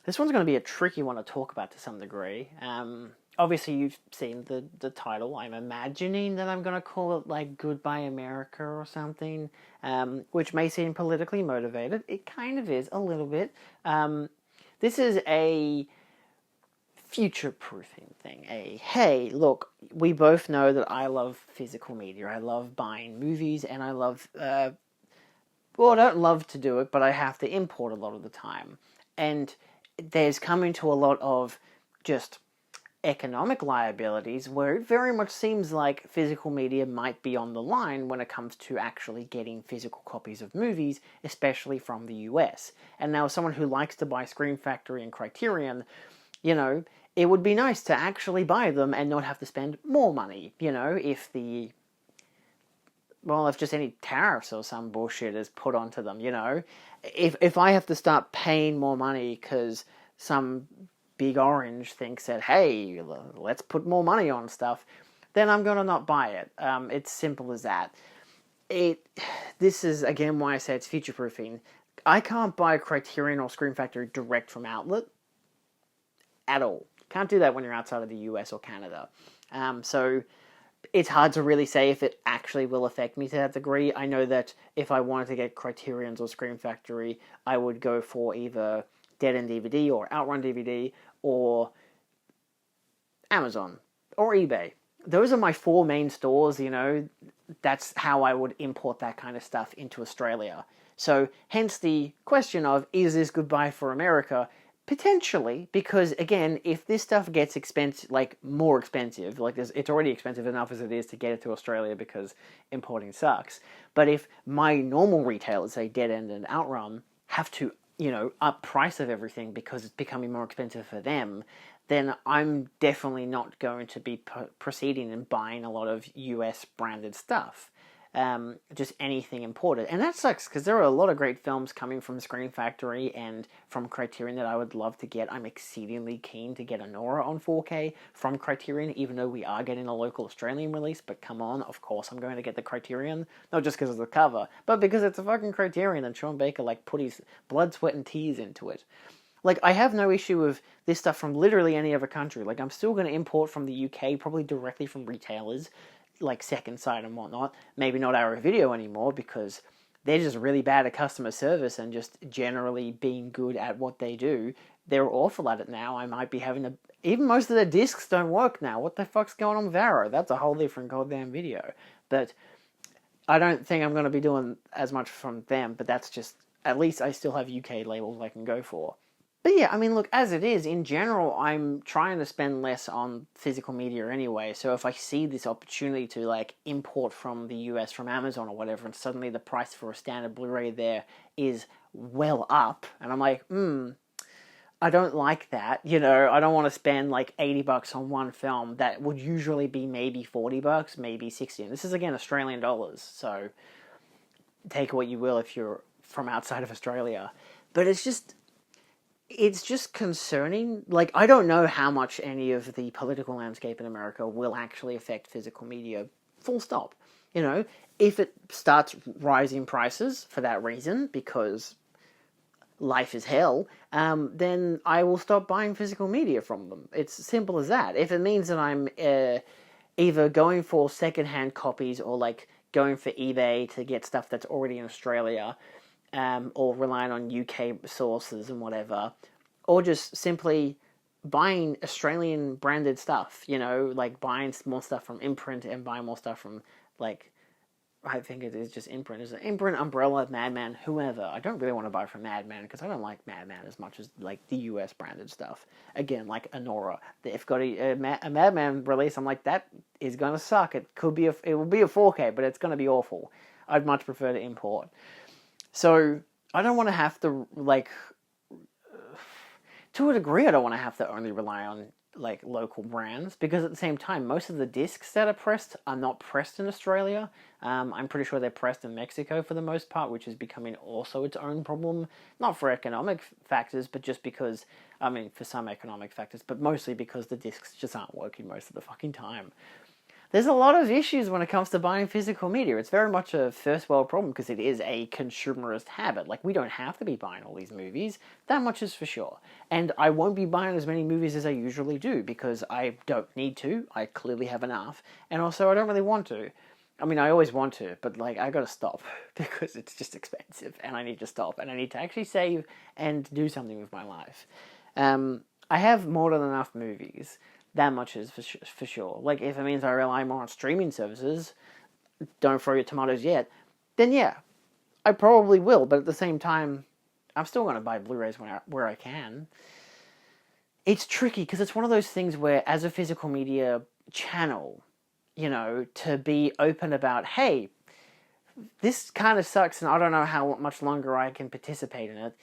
This one's going to be a tricky one to talk about to some degree. Obviously, you've seen the title. I'm imagining that I'm going to call it like Goodbye America or something, which may seem politically motivated. It kind of is, a little bit. This is a future-proofing thing. Hey, look, we both know that I love physical media. I love buying movies, and I love, well, I don't love to do it, but I have to import a lot of the time. And there's coming to a lot of just economic liabilities where it very much seems like physical media might be on the line when it comes to actually getting physical copies of movies, especially from the US. And now, as someone who likes to buy Scream Factory and Criterion, it would be nice to actually buy them and not have to spend more money, if just any tariffs or some bullshit is put onto them, If I have to start paying more money because some big orange thinks that, hey, let's put more money on stuff, then I'm going to not buy it. It's simple as that. This is, again, why I say it's future-proofing. I can't buy Criterion or Scream Factory direct from outlet at all. Can't do that when you're outside of the US or Canada. So it's hard to really say if it actually will affect me to that degree. I know that if I wanted to get Criterion's or Scream Factory, I would go for either Dead End DVD or Outrun DVD or Amazon or eBay. Those are my four main stores, That's how I would import that kind of stuff into Australia. So hence the question of, is this goodbye for America? Potentially, because again, if this stuff gets expensive, more expensive, it's already expensive enough as it is to get it to Australia because importing sucks. But if my normal retailers, say Dead End and Outrun, have to, up price of everything because it's becoming more expensive for them, then I'm definitely not going to be proceeding and buying a lot of US branded stuff. Just anything imported. And that sucks because there are a lot of great films coming from Scream Factory and from Criterion that I would love to get. I'm exceedingly keen to get Anora on 4K from Criterion, even though we are getting a local Australian release. But come on, of course I'm going to get the Criterion. Not just because of the cover, but because it's a fucking Criterion and Sean Baker put his blood, sweat, and tears into it. I have no issue with this stuff from literally any other country. I'm still going to import from the UK, probably directly from retailers, Second Sight and whatnot. Maybe not Arrow Video anymore because they're just really bad at customer service and just generally being good at what they do. They're awful at it now. I might be having to... Even most of their discs don't work now. What the fuck's going on with Arrow? That's a whole different goddamn video. But I don't think I'm going to be doing as much from them, but that's just... At least I still have UK labels I can go for. But yeah, look, as it is, in general, I'm trying to spend less on physical media anyway, so if I see this opportunity to, import from the US, from Amazon or whatever, and suddenly the price for a standard Blu-ray there is well up, and I'm like, I don't like that, I don't want to spend, $80 on one film that would usually be maybe $40, maybe $60, and this is, again, Australian dollars, so take what you will if you're from outside of Australia, but it's just concerning. I don't know how much any of the political landscape in America will actually affect physical media, full stop. If it starts rising prices for that reason, because life is hell, then I will stop buying physical media from them. It's simple as that. If it means that I'm either going for secondhand copies or, going for eBay to get stuff that's already in Australia, or relying on UK sources and whatever, or just simply buying Australian branded stuff, buying more stuff from Imprint and buying more stuff from, I think it is just Imprint. Is it Imprint, Umbrella, Madman, whoever? I don't really want to buy from Madman because I don't like Madman as much as, the US branded stuff. Again, Anora. They've got a Madman release, I'm like, that is going to suck. It will be a 4K, but it's going to be awful. I'd much prefer to import. So, I don't want to have to, to a degree, I don't want to have to only rely on, local brands, because at the same time, most of the discs that are pressed are not pressed in Australia. I'm pretty sure they're pressed in Mexico for the most part, which is becoming also its own problem, not for economic factors, but just because, for some economic factors, but mostly because the discs just aren't working most of the fucking time. there's a lot of issues when it comes to buying physical media. It's very much a first world problem because it is a consumerist habit. Like, we don't have to be buying all these movies. That much is for sure. And I won't be buying as many movies as I usually do because I don't need to. I clearly have enough. And also, I don't really want to. I mean, I always want to, but like, I gotta stop because it's just expensive and I need to stop and I need to actually save and do something with my life. I have more than enough movies. That much is for sure. Like, if it means I rely more on streaming services, don't throw your tomatoes yet, then yeah, I probably will. But at the same time, I'm still going to buy Blu-rays where I can. It's tricky because it's one of those things where, as a physical media channel, you know, to be open about, hey, this kind of sucks and I don't know how much longer I can participate in it.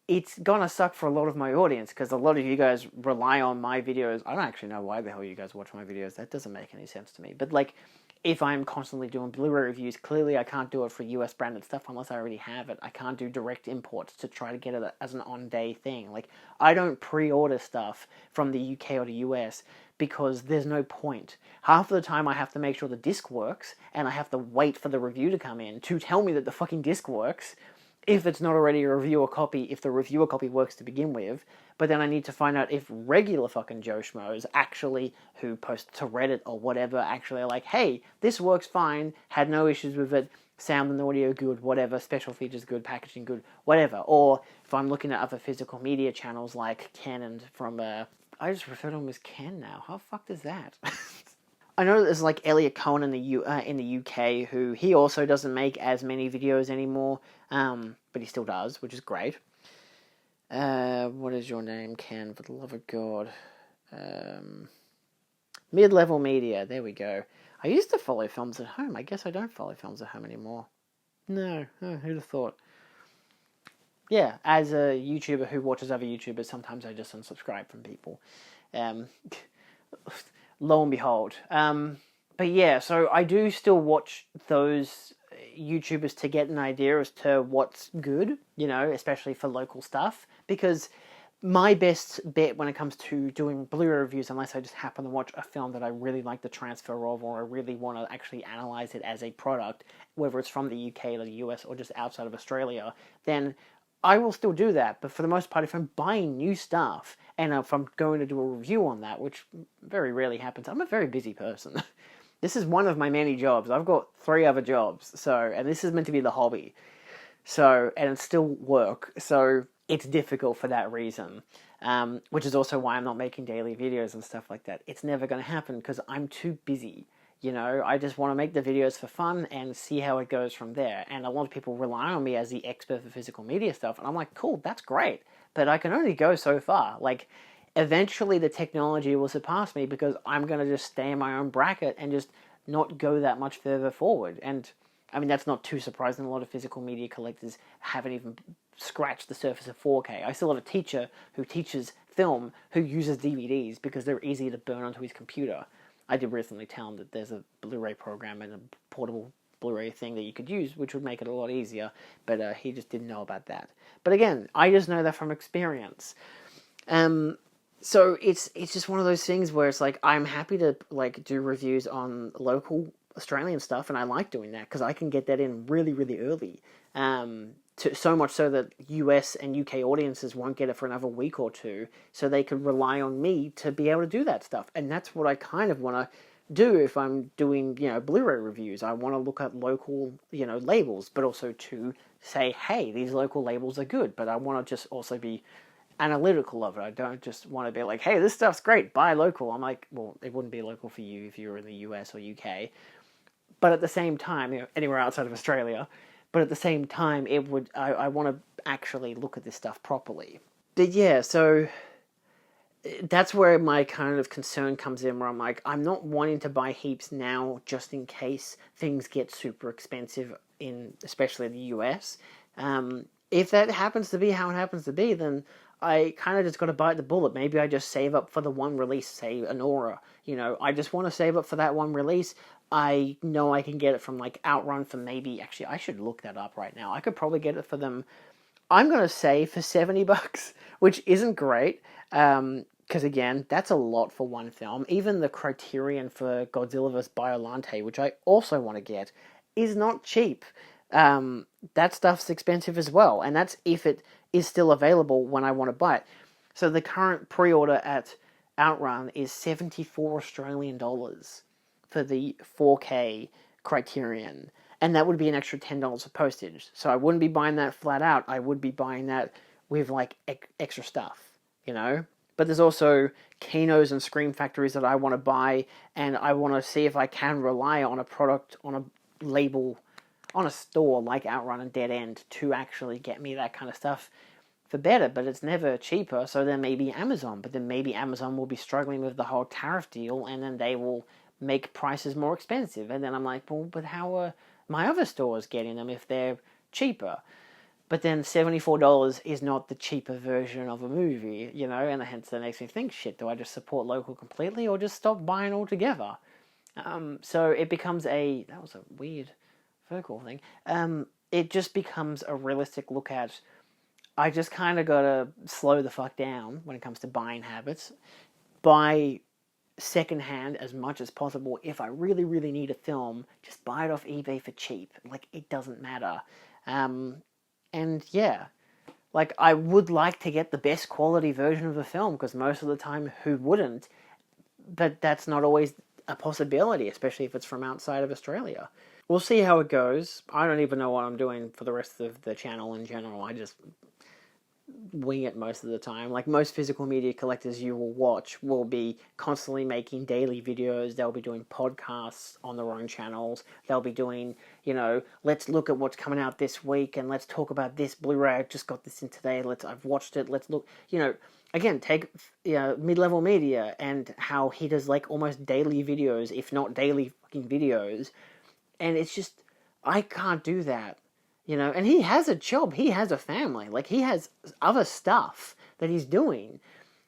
It's gonna suck for a lot of my audience because a lot of you guys rely on my videos. I don't actually know why the hell you guys watch my videos. That doesn't make any sense to me. But like, if I'm constantly doing Blu-ray reviews, clearly I can't do it for US branded stuff unless I already have it. I can't do direct imports to try to get it as an on-day thing. Like, I don't pre-order stuff from the UK or the US because there's no point. Half of the time I have to make sure the disc works, and I have to wait for the review to come in to tell me that the fucking disc works. If it's not already a reviewer copy, if the reviewer copy works to begin with, but then I need to find out if regular fucking Joe Schmoes actually, who post to Reddit or whatever, actually are like, hey, this works fine, had no issues with it, sound and audio good, whatever, special features good, packaging good, whatever. Or if I'm looking at other physical media channels like Ken and from, I just refer to him as Ken now. How fucked is that? I know there's like Elliot Cohen in the UK, who he also doesn't make as many videos anymore, but he still does, which is great. What is your name, Ken? For the love of God, Mid-Level Media. There we go. I used to follow Films at Home. I guess I don't follow Films at Home anymore. No, oh, who'd have thought? Yeah, as a YouTuber who watches other YouTubers, sometimes I just unsubscribe from people. Lo and behold. But yeah, so I do still watch those YouTubers to get an idea as to what's good, you know, especially for local stuff, because my best bet when it comes to doing Blu-ray reviews, unless I just happen to watch a film that I really like the transfer of, or I really want to actually analyze it as a product, whether it's from the UK or the US or just outside of Australia, then I will still do that. But for the most part, if I'm buying new stuff and if I'm going to do a review on that, which very rarely happens, I'm a very busy person. This is one of my many jobs. I've got 3 other jobs, and this is meant to be the hobby. So, and it's still work, so it's difficult for that reason. Which is also why I'm not making daily videos and stuff like that. It's never going to happen because I'm too busy. You know, I just want to make the videos for fun and see how it goes from there. And a lot of people rely on me as the expert for physical media stuff, and I'm like, cool, that's great. But I can only go so far. Like, eventually the technology will surpass me because I'm going to just stay in my own bracket and just not go that much further forward. And, I mean, that's not too surprising. A lot of physical media collectors haven't even scratched the surface of 4K. I still have a teacher who teaches film who uses DVDs because they're easy to burn onto his computer. I did recently tell him that there's a Blu-ray program and a portable Blu-ray thing that you could use, which would make it a lot easier, but he just didn't know about that. But again, I just know that from experience. So it's just one of those things where it's like, I'm happy to like do reviews on local Australian stuff, and I like doing that because I can get that in really, really early. So much so that US and UK audiences won't get it for another week or two, so they could rely on me to be able to do that stuff. And that's what I kind of want to do if I'm doing, you know, Blu-ray reviews. I want to look at local, you know, labels, but also to say, hey, these local labels are good, but I want to just also be analytical of it. I don't just want to be like, hey, this stuff's great, buy local. I'm like, well, it wouldn't be local for you if you were in the US or UK. But at the same time, you know, anywhere outside of Australia, but at the same time, it would. I want to actually look at this stuff properly. But yeah, so that's where my kind of concern comes in, where I'm like, I'm not wanting to buy heaps now just in case things get super expensive in, especially the US. If that happens to be how it happens to be, then I kind of just got to bite the bullet. Maybe I just save up for the one release, say Anora. You know, I just want to save up for that one release. I know I can get it from like Outrun for maybe, actually I should look that up right now. I could probably get it for them, I'm going to say for $70, which isn't great. Because again, that's a lot for one film. Even the Criterion for Godzilla vs. Biollante, which I also want to get, is not cheap. That stuff's expensive as well, and that's if it is still available when I want to buy it. So the current pre-order at Outrun is 74 Australian dollars for the 4K Criterion, and that would be an extra $10 of postage. So I wouldn't be buying that flat out. I would be buying that with like extra stuff, you know. But there's also Kinos and Scream Factories that I want to buy, and I want to see if I can rely on a product, on a label, on a store like Outrun and Dead End to actually get me that kind of stuff for better. But it's never cheaper, so then maybe Amazon. But then maybe Amazon will be struggling with the whole tariff deal, and then they will make prices more expensive. And then I'm like, well, but how are my other stores getting them if they're cheaper? But then $74 is not the cheaper version of a movie, you know, and hence that makes me think, shit, do I just support local completely or just stop buying altogether? So it becomes that was a weird vocal thing. It just becomes a realistic look at, I just kind of got to slow the fuck down when it comes to buying habits. Buy secondhand as much as possible. If I really, really need a film, just buy it off eBay for cheap. Like, it doesn't matter. And yeah, like, I would like to get the best quality version of a film, because most of the time, who wouldn't? But that's not always a possibility, especially if it's from outside of Australia. We'll see how it goes. I don't even know what I'm doing for the rest of the channel in general. I just wing it most of the time. Like most physical media collectors you will watch will be constantly making daily videos. They'll be doing podcasts on their own channels. They'll be doing, you know, let's look at what's coming out this week and let's talk about this Blu-ray. I just got this in today. I've watched it. Let's look, you know, again, take, you know, Mid-Level Media and how he does like almost daily videos, if not daily fucking videos. And it's just, I can't do that. You know, and he has a job. He has a family. Like, he has other stuff that he's doing.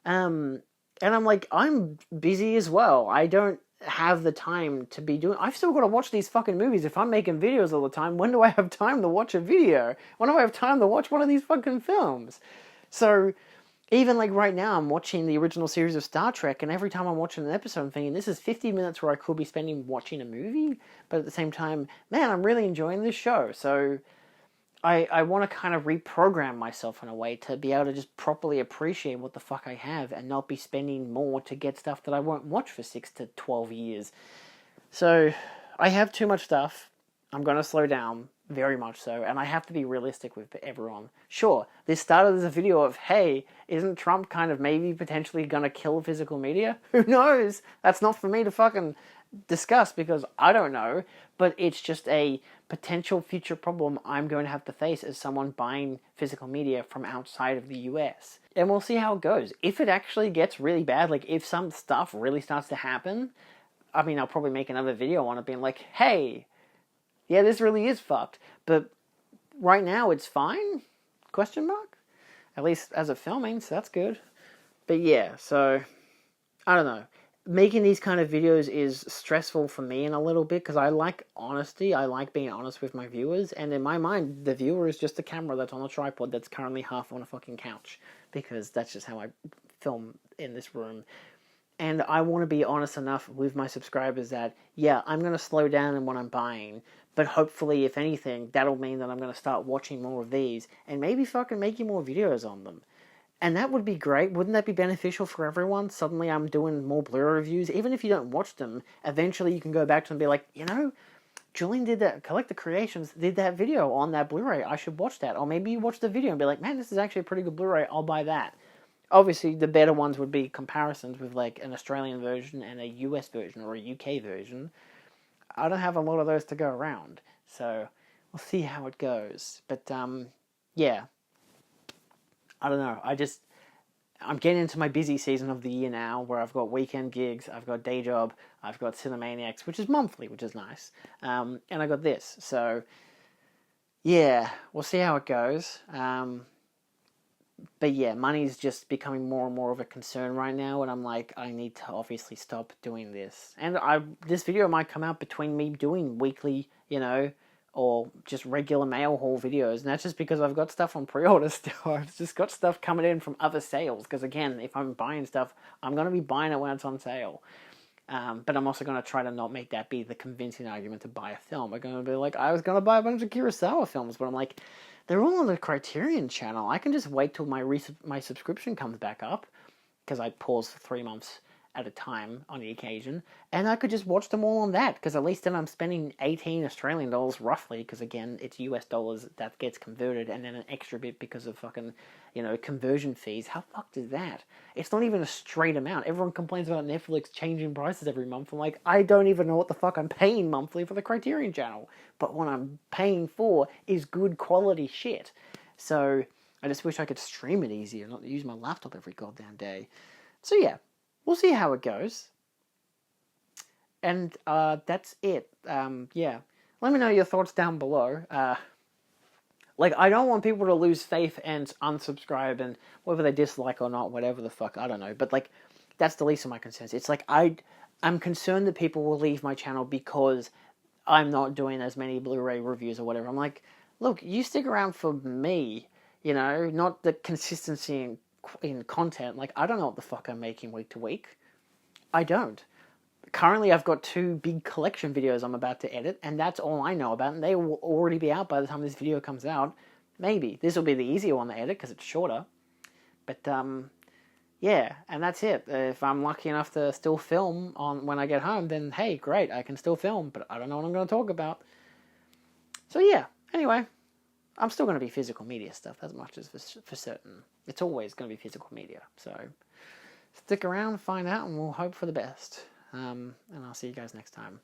And I'm like, I'm busy as well. I don't have the time to be doing... I've still got to watch these fucking movies. If I'm making videos all the time, when do I have time to watch a video? When do I have time to watch one of these fucking films? So, even like right now, I'm watching the original series of Star Trek, and every time I'm watching an episode, I'm thinking, this is 50 minutes where I could be spending watching a movie, but at the same time, man, I'm really enjoying this show. So I want to kind of reprogram myself in a way to be able to just properly appreciate what the fuck I have and not be spending more to get stuff that I won't watch for 6 to 12 years. So I have too much stuff. I'm going to slow down, very much so, and I have to be realistic with everyone. Sure, this started as a video of, hey, isn't Trump kind of maybe potentially going to kill physical media? Who knows? That's not for me to fucking discuss, because I don't know, but it's just a potential future problem I'm going to have to face as someone buying physical media from outside of the US. And we'll see how it goes. If it actually gets really bad, like if some stuff really starts to happen, I mean, I'll probably make another video on it being like, hey, yeah, this really is fucked. But right now it's fine? Question mark? At least as of filming, so that's good. But yeah, so I don't know. Making these kind of videos is stressful for me in a little bit, because I like honesty. I like being honest with my viewers, and in my mind, the viewer is just a camera that's on a tripod that's currently half on a fucking couch, because that's just how I film in this room. And I want to be honest enough with my subscribers that, yeah, I'm going to slow down in what I'm buying, but hopefully, if anything, that'll mean that I'm going to start watching more of these, and maybe fucking making more videos on them. And that would be great. Wouldn't that be beneficial for everyone? Suddenly I'm doing more Blu-ray reviews. Even if you don't watch them, eventually you can go back to them and be like, you know, Julian did that, Collector Creations did that video on that Blu-ray. I should watch that. Or maybe you watch the video and be like, man, this is actually a pretty good Blu-ray. I'll buy that. Obviously, the better ones would be comparisons with like an Australian version and a US version or a UK version. I don't have a lot of those to go around. So we'll see how it goes. But, yeah. I don't know, I'm getting into my busy season of the year now, where I've got weekend gigs, I've got day job, I've got Cinemaniacs, which is monthly, which is nice, and I got this, so, yeah, we'll see how it goes, but yeah, money's just becoming more and more of a concern right now, and I'm like, I need to obviously stop doing this, and this video might come out between me doing weekly, you know, or just regular mail haul videos, and that's just because I've got stuff on pre-order still. I've just got stuff coming in from other sales, because again, if I'm buying stuff, I'm going to be buying it when it's on sale. But I'm also going to try to not make that be the convincing argument to buy a film. I'm going to be like, I was going to buy a bunch of Kurosawa films, but I'm like, they're all on the Criterion channel. I can just wait till my subscription comes back up, because I pause for 3 months at a time on the occasion, and I could just watch them all on that, because at least then I'm spending 18 Australian dollars roughly, because again, it's US dollars that gets converted, and then an extra bit because of fucking, conversion fees. How fucked is that? It's not even a straight amount. Everyone complains about Netflix changing prices every month. I'm like, I don't even know what the fuck I'm paying monthly for the Criterion channel, but what I'm paying for is good quality shit. So I just wish I could stream it easier, not use my laptop every goddamn day. So yeah, we'll see how it goes. And that's it. Yeah. Let me know your thoughts down below. I don't want people to lose faith and unsubscribe, and whether they dislike or not, whatever the fuck, I don't know. But, that's the least of my concerns. It's I'm concerned that people will leave my channel because I'm not doing as many Blu-ray reviews or whatever. I'm like, look, you stick around for me, not the consistency in content. I don't know what the fuck I'm making week to week. I don't. Currently, I've got 2 big collection videos I'm about to edit, and that's all I know about, and they will already be out by the time this video comes out. Maybe. This will be the easier one to edit, because it's shorter. But, yeah, and that's it. If I'm lucky enough to still film when I get home, then hey, great, I can still film, but I don't know what I'm going to talk about. So yeah, anyway, I'm still going to be physical media stuff, as much as for certain. It's always going to be physical media, so stick around, find out, and we'll hope for the best. And I'll see you guys next time.